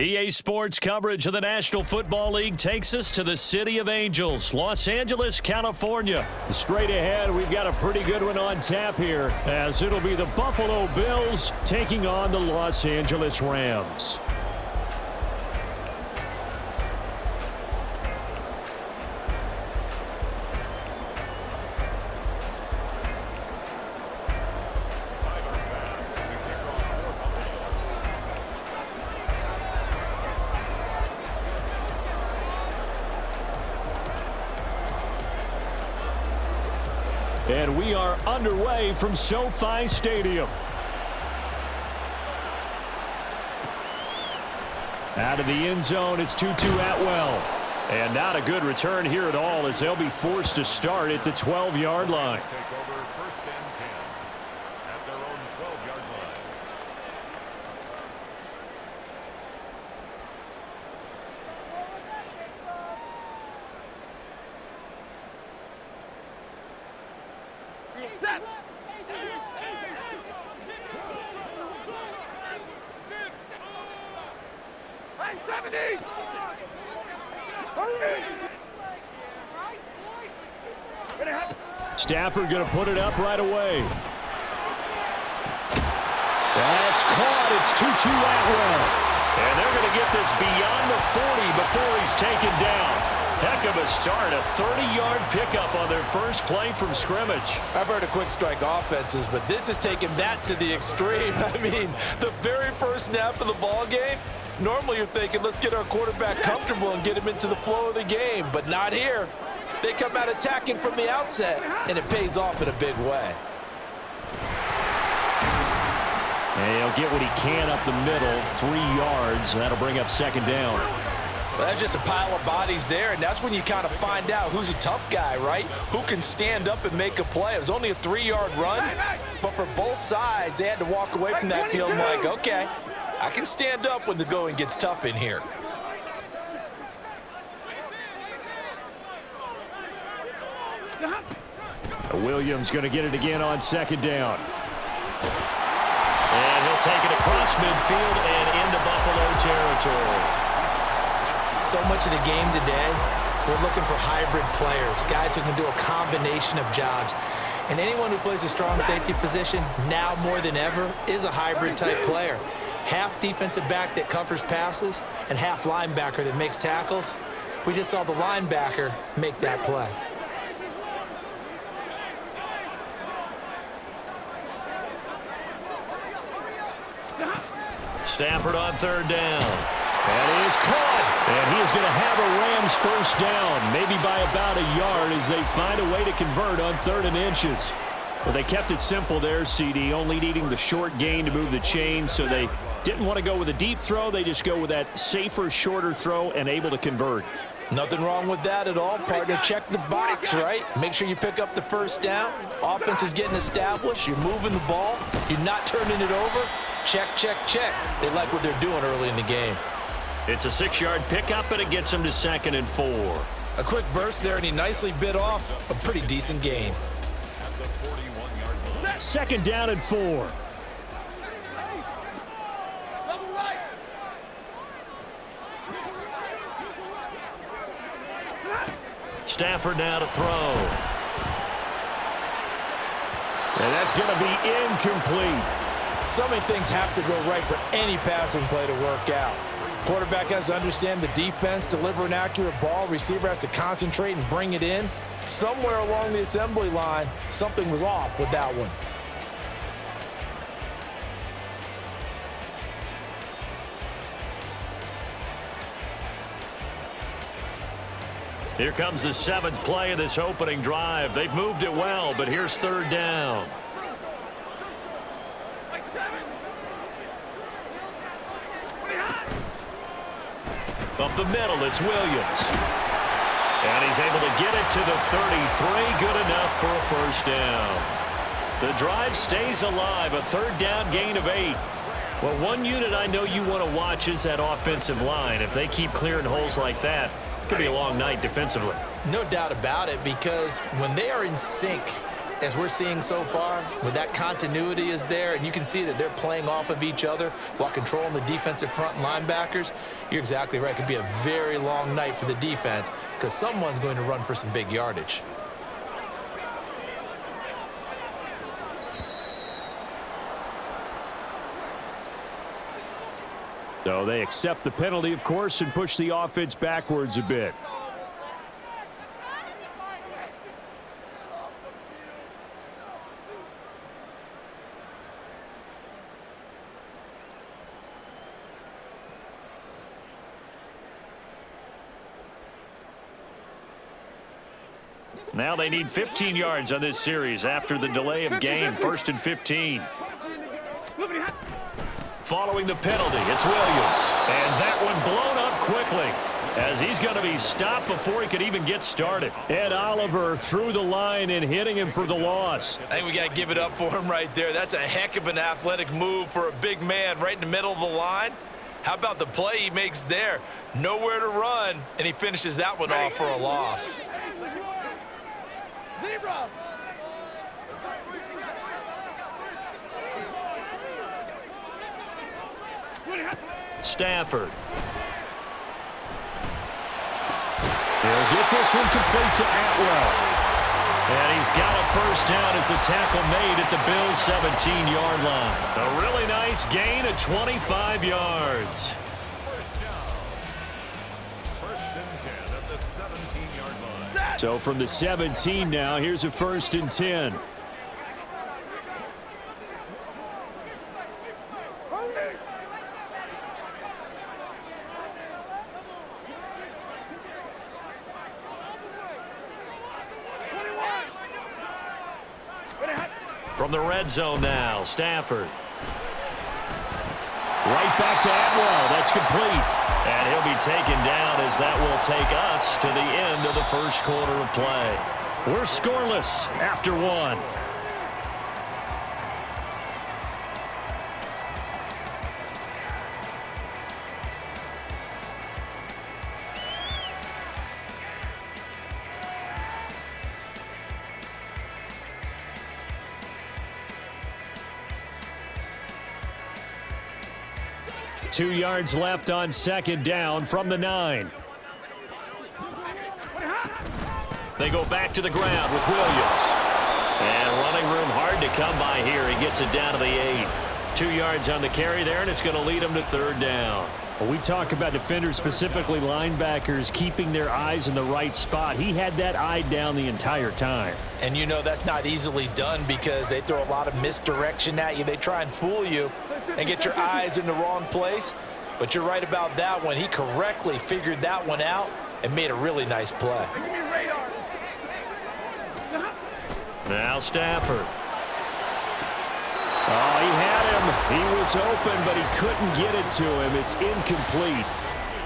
EA Sports coverage of the National Football League takes us to the City of Angels, Los Angeles, California. Straight ahead, we've got a pretty good one on tap here, as it'll be the Buffalo Bills taking on the Los Angeles Rams. And we are underway from SoFi Stadium. Out of the end zone, it's 2-2 Atwell. And not a good return here at all, as they'll be forced to start at the 12-yard line. Take over first and 10 at their own 12-yard line. Stafford going to put it up right away. That's caught. It's 2-2 Atwell. And they're going to get this beyond the 40 before he's taken down. Heck of a start, a 30-yard pickup on their first play from scrimmage. I've heard of quick strike offenses, but this is taking that to the extreme. I mean, the very first snap of the ball game, normally you're thinking, let's get our quarterback comfortable and get him into the flow of the game, but not here. They come out attacking from the outset, and it pays off in a big way. And he'll get what he can up the middle, 3 yards. That'll bring up second down. Well, that's just a pile of bodies there, and that's when you kind of find out who's a tough guy, right? Who can stand up and make a play. It was only a 3-yard run, but for both sides, they had to walk away from that feeling like, okay, I can stand up when the going gets tough in here. Williams going to get it again on second down. And he'll take it across midfield and into Buffalo territory. So much of the game today, we're looking for hybrid players, guys who can do a combination of jobs. And anyone who plays a strong safety position, now more than ever, is a hybrid type player. Half defensive back that covers passes and half linebacker that makes tackles. We just saw the linebacker make that play. Stafford on third down. That is caught. And he is going to have a Rams first down, maybe by about a yard, as they find a way to convert on 3rd and inches. Well, they kept it simple there, CD, only needing the short gain to move the chain, so they didn't want to go with a deep throw. They just go with that safer, shorter throw and able to convert. Nothing wrong with that at all, partner. Check the box, right? Make sure you pick up the first down. Offense is getting established. You're moving the ball. You're not turning it over. Check, check, check. They like what they're doing early in the game. It's a 6-yard pickup, and it gets them to 2nd and 4. A quick burst there, and he nicely bit off a pretty decent gain. At the 41-yard line. 2nd down and 4. Stafford now to throw. And that's going to be incomplete. So many things have to go right for any passing play to work out. Quarterback has to understand the defense, deliver an accurate ball. Receiver has to concentrate and bring it in. Somewhere along the assembly line, something was off with that one. Here comes the 7th play of this opening drive. They've moved it well, but here's 3rd down. Up the middle, it's Williams. And he's able to get it to the 33. Good enough for a first down. The drive stays alive, a 3rd down gain of 8. Well, one unit I know you want to watch is that offensive line. If they keep clearing holes like that, it could be a long night defensively. No doubt about it, because when they are in sync, as we're seeing so far, when that continuity is there and you can see that they're playing off of each other while controlling the defensive front linebackers, you're exactly right. It could be a very long night for the defense because someone's going to run for some big yardage. So they accept the penalty, of course, and push the offense backwards a bit. Now they need 15 yards on this series after the delay of game. 1st and 15. Following the penalty, it's Williams. And that one blown up quickly as he's going to be stopped before he could even get started. Ed Oliver through the line and hitting him for the loss. I think we got to give it up for him right there. That's a heck of an athletic move for a big man right in the middle of the line. How about the play he makes there? Nowhere to run, and he finishes that one off for a loss. Stafford. He'll get this one complete to Atwell. And he's got a first down as the tackle made at the Bills' 17-yard line. A really nice gain of 25 yards. First down. 1st and 10 at the 17-yard line. So from the 17 now, here's a 1st and 10. From the red zone now, Stafford. Right back to Atwell. That's complete. And he'll be taken down as that will take us to the end of the first quarter of play. We're scoreless after one. Two yards left on 2nd down from the 9. They go back to the ground with Williams. And running room hard to come by here. He gets it down to the 8. 2 yards on the carry there, and it's going to lead him to 3rd down. Well, we talk about defenders, specifically linebackers, keeping their eyes in the right spot. He had that eye down the entire time. And you know that's not easily done because they throw a lot of misdirection at you. They try and fool you and get your eyes in the wrong place. But you're right about that one. He correctly figured that one out and made a really nice play. Now Stafford. Oh, he had him. He was open, but he couldn't get it to him. It's incomplete.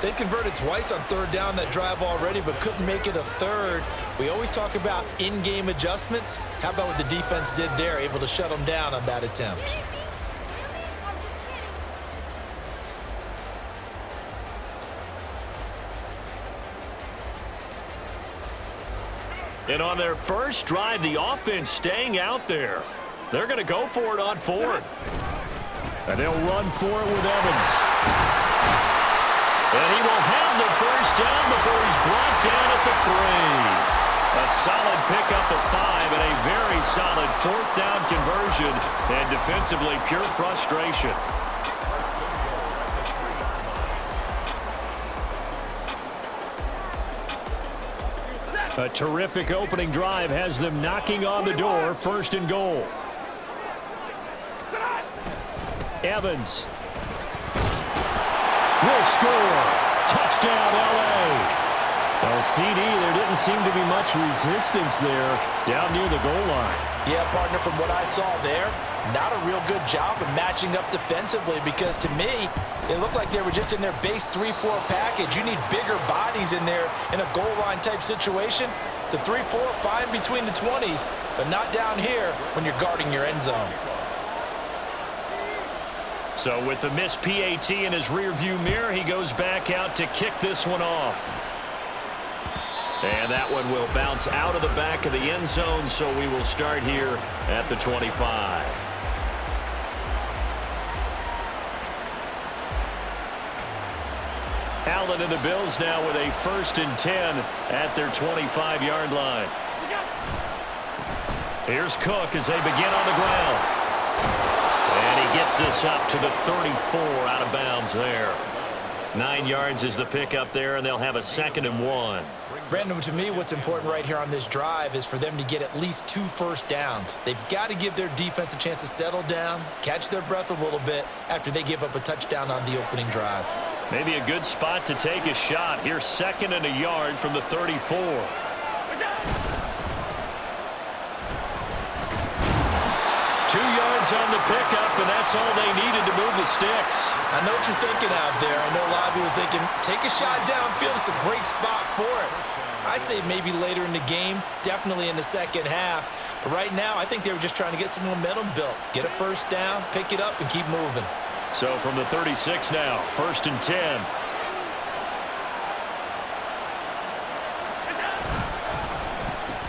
They converted twice on 3rd down that drive already, but couldn't make it a 3rd. We always talk about in-game adjustments. How about what the defense did there, able to shut them down on that attempt? And on their first drive, the offense staying out there. They're going to go for it on 4th. And they'll run for it with Evans. And he will have the first down before he's brought down at the 3. A solid pickup of 5 and a very solid 4th down conversion. And defensively, pure frustration. A terrific opening drive has them knocking on the door. 1st and goal. Evans will score. Touchdown, L.A. Well, CD, there didn't seem to be much resistance there down near the goal line. Yeah, partner, from what I saw there, not a real good job of matching up defensively because to me, it looked like they were just in their base 3-4 package. You need bigger bodies in there in a goal line type situation. The 3-4, fine between the 20s, but not down here when you're guarding your end zone. So with the missed PAT in his rearview mirror, he goes back out to kick this one off. And that one will bounce out of the back of the end zone, so we will start here at the 25. Allen and the Bills now with a 1st and 10 at their 25-yard line. Here's Cook as they begin on the ground. And he gets this up to the 34, out of bounds there. 9 yards is the pickup there, and they'll have a 2nd and 1. Brandon, to me, what's important right here on this drive is for them to get at least 2 first downs. They've got to give their defense a chance to settle down, catch their breath a little bit after they give up a touchdown on the opening drive. Maybe a good spot to take a shot. Here's 2nd and a yard from the 34. 2 yards on the pickup, and that's all they needed to move the sticks. I know what you're thinking out there. I know a lot of people are thinking, take a shot downfield. It's a great spot for it. I'd say maybe later in the game, definitely in the second half. But right now, I think they were just trying to get some momentum built. Get a first down, pick it up, and keep moving. So from the 36 now, 1st and 10.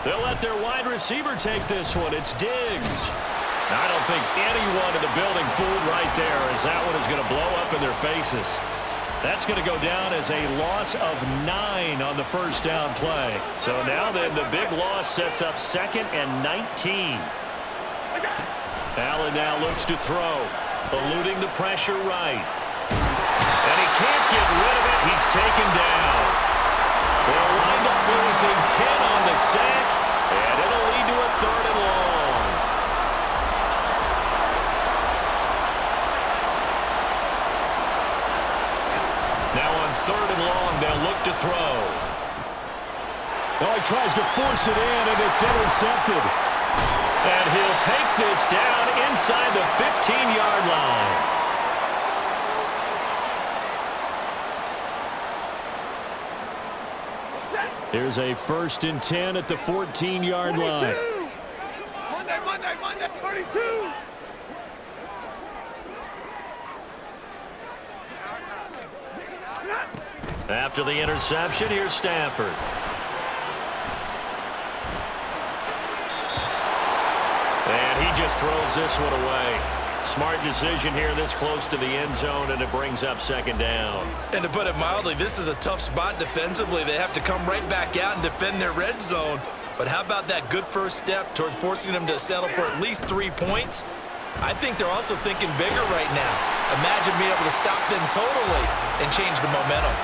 They'll let their wide receiver take this one. It's Diggs. I don't think anyone in the building fooled right there, as that one is going to blow up in their faces. That's going to go down as a loss of 9 on the first down play. So now then the big loss sets up 2nd and 19. Allen now looks to throw, eluding the pressure right. And he can't get rid of it. He's taken down. They'll wind up losing 10 on the sack, and it'll lead to a 3rd and long. Now on 3rd and long, they'll look to throw. Oh, he tries to force it in, and it's intercepted. And he'll take this down inside the 15-yard line. Here's a 1st and 10 at the 14-yard line. Monday, 32. After the interception, here's Stafford. And he just throws this one away. Smart decision here this close to the end zone, and it brings up 2nd down. And to put it mildly, this is a tough spot defensively. They have to come right back out and defend their red zone. But how about that good first step towards forcing them to settle for at least 3 points? I think they're also thinking bigger right now. Imagine being able to stop them totally and change the momentum.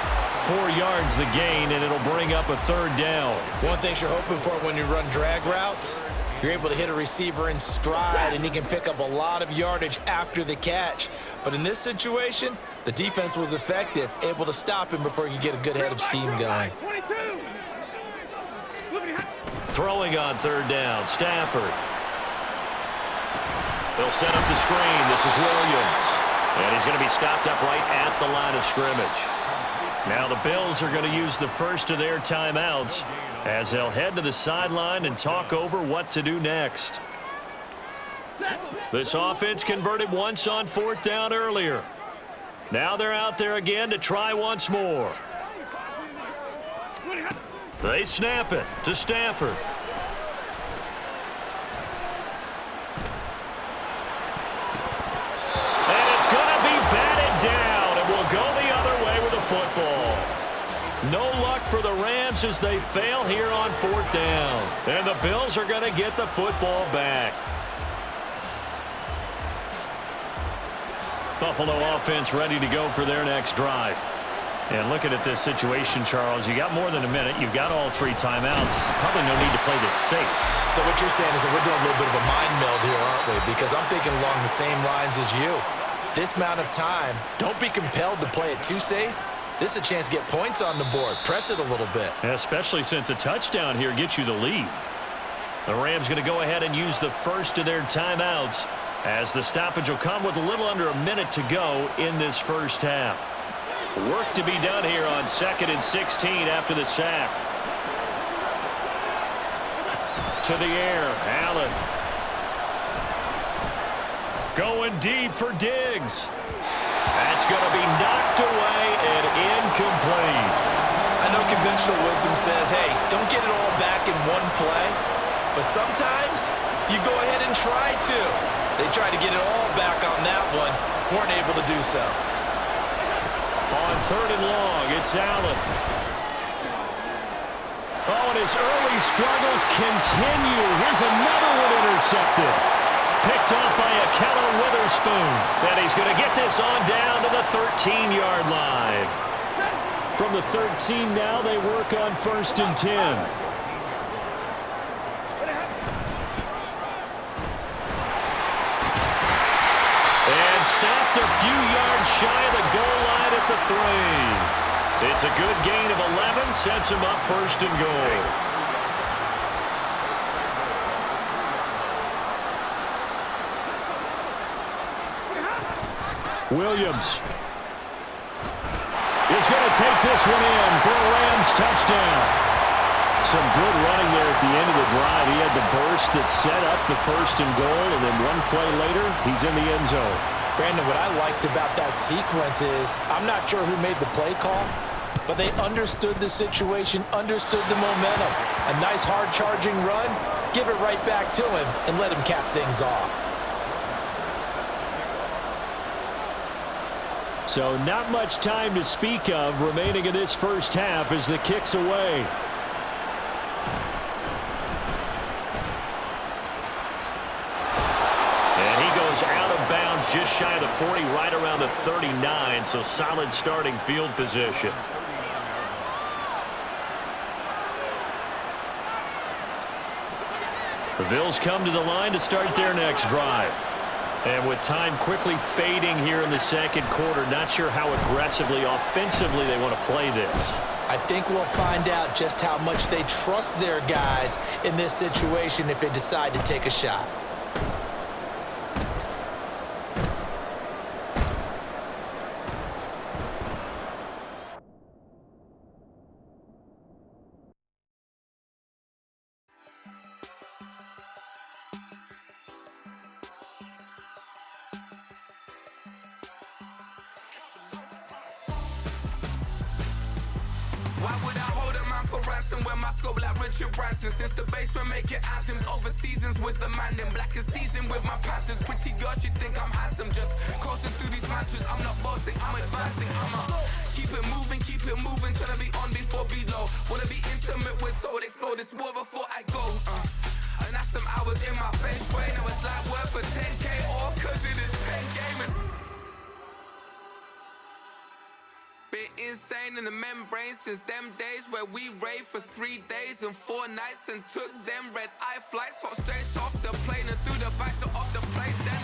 4 yards the gain, and it'll bring up a 3rd down. One thing you're hoping for when you run drag routes, you're able to hit a receiver in stride, and he can pick up a lot of yardage after the catch. But in this situation, the defense was effective, able to stop him before he could get a good head of steam going. Throwing on 3rd down, Stafford. They'll set up the screen. This is Williams. And he's going to be stopped up right at the line of scrimmage. Now the Bills are going to use the first of their timeouts as they'll head to the sideline and talk over what to do next. This offense converted once on 4th down earlier. Now they're out there again to try once more. They snap it to Stafford. And it's going to be batted down, and we'll go the other way with the football. No luck for the Rams as they fail here on 4th down. And the Bills are going to get the football back. Buffalo offense ready to go for their next drive. And looking at this situation, Charles, you got more than a minute. You've got all 3 timeouts. Probably no need to play this safe. So what you're saying is that we're doing a little bit of a mind meld here, aren't we? Because I'm thinking along the same lines as you. This amount of time, don't be compelled to play it too safe. This is a chance to get points on the board. Press it a little bit. Especially since a touchdown here gets you the lead. The Rams going to go ahead and use the first of their timeouts as the stoppage will come with a little under a minute to go in this first half. Work to be done here on 2nd and 16 after the sack. To the air, Allen. Going deep for Diggs. That's going to be knocked away and incomplete. I know conventional wisdom says, hey, don't get it all back in one play. But sometimes you go ahead and try to. They tried to get it all back on that one. Weren't able to do so. On 3rd and long, it's Allen. Oh, and his early struggles continue. Here's another one intercepted. Picked off by Akello Witherspoon. And he's going to get this on down to the 13-yard line. From the 13 now, they work on 1st and 10. And stopped a few yards shy of the goal line at the 3. It's a good gain of 11, sets him up 1st and goal. Williams is going to take this one in for a Rams touchdown. Some good running there at the end of the drive. He had the burst that set up the 1st and goal, and then one play later, he's in the end zone. Brandon, what I liked about that sequence is I'm not sure who made the play call, but they understood the situation, understood the momentum. A nice hard-charging run, give it right back to him, and let him cap things off. So not much time to speak of remaining in this first half as the kick's away. And he goes out of bounds just shy of the 40, right around the 39, so solid starting field position. The Bills come to the line to start their next drive. And with time quickly fading here in the 2nd quarter, not sure how aggressively, offensively they want to play this. I think we'll find out just how much they trust their guys in this situation if they decide to take a shot. Why would I hold a man for ransom when my scope like Richard Branson? Since the basement making anthems over seasons with the man in black is teasing with my panthers. Pretty girl, she think I'm handsome. Just coasting through these mantras. I'm not bossing, I'm advancing. Keep it moving, trying to be on before below. Wanna be intimate with soul, explode this war before I go. And that's some hours in my feng shui. Now it's like work for 10K all cause it is pen gaming. Been insane in the membrane since them days where we raved for 3 days and 4 nights and took them red eye flights. Hot straight off the plane and through the back door of the place. Then